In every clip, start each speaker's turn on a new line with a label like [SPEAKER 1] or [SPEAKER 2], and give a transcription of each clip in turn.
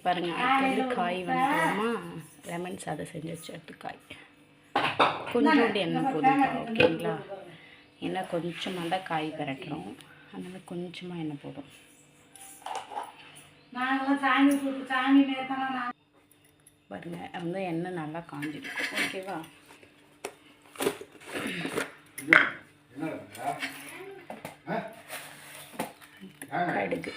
[SPEAKER 1] பாருங்கள் அடுத்து வந்து காய் வந்துட்டோமா லெமன் சாதம் செஞ்சு வச்சு காய் கொஞ்சோண்டு எண்ணெய் போதும் ஓகேங்களா. ஏன்னா கொஞ்சமாக தான் காய் பரட்டுறோம், அதனால் கொஞ்சமாக எண்ணெய் போடும். பாருங்கள் வந்து எண்ணெய் நல்லா காஞ்சிருக்கும் ஓகேவா. கடுகு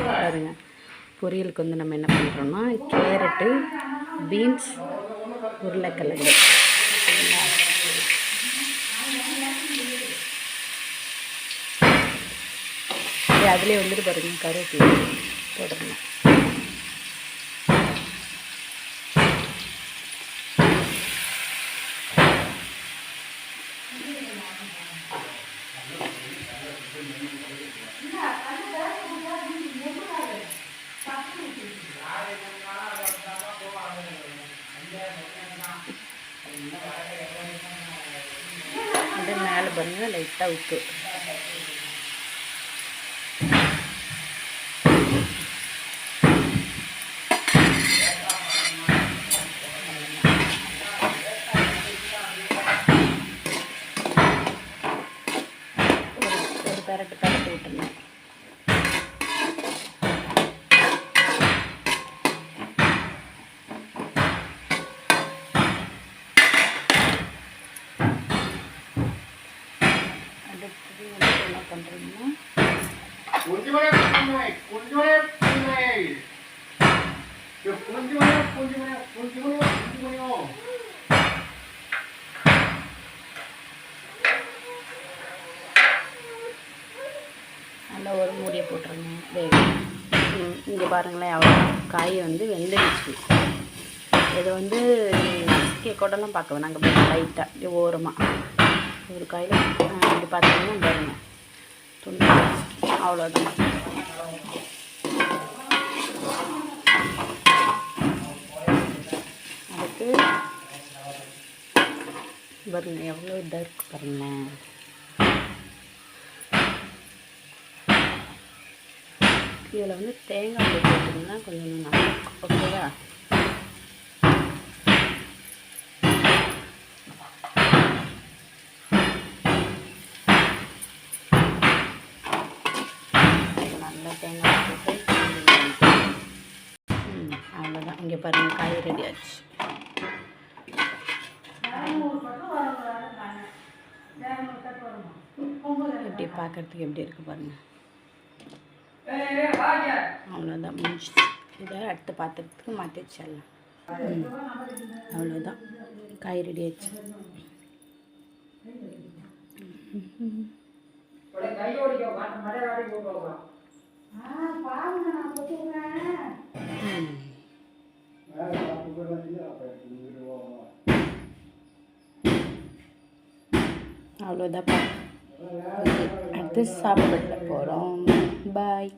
[SPEAKER 1] பாருங்க. பொரியலுக்கு வந்து நம்ம என்ன பண்ணுறோம்னா கேரட்டு, பீன்ஸ், உருளைக்கிழங்கு அதுலேயே வந்துட்டு பாருங்கள் கருவேப்பிலை போடணும். அது மேலே பாருங்கள் லைட்டாக உப்பு. பரட்டு விட்டுருந்தேன். அடுத்தது வந்து என்ன பண்ணுறோம்னா நல்லா ஒரு மூடியை போட்டுருங்க வேகும். இங்கே பாருங்களேன் அவ்வளோ காய் வந்து வெந்துடுச்சு. இதை வந்து கொடலாம் பார்க்க வேணாம். அங்கே போய் லைட்டாக இப்படி ஓரமாக ஒரு காயில் இப்படி பார்த்தீங்கன்னா பாருங்க துண்டு அவ்வளோதான். அதுக்கு பாருங்க எவ்வளோ இதாக இருக்குது பாருங்களேன். இதில் வந்து தேங்காய் போட்டுட்டிங்கன்னா கொஞ்சம் நல்லா இருக்கும் ஓகேவா. நல்லா தேங்காய் போட்டு அவ்வளோதான். இங்கே பாருங்கள் காய் ரெடி ஆச்சு. எப்படி பார்க்குறதுக்கு எப்படி இருக்குது பாருங்கள். அவ்வளோதான் முடிஞ்சிச்சு. இதை அடுத்த பாத்திரத்துக்கு மாற்றி வச்சிடலாம். அவ்வளோதான் காய் ரெடி ஆச்சு. அவ்வளோதான். அடுத்து சாப்பிட போகிறோம். பாய்.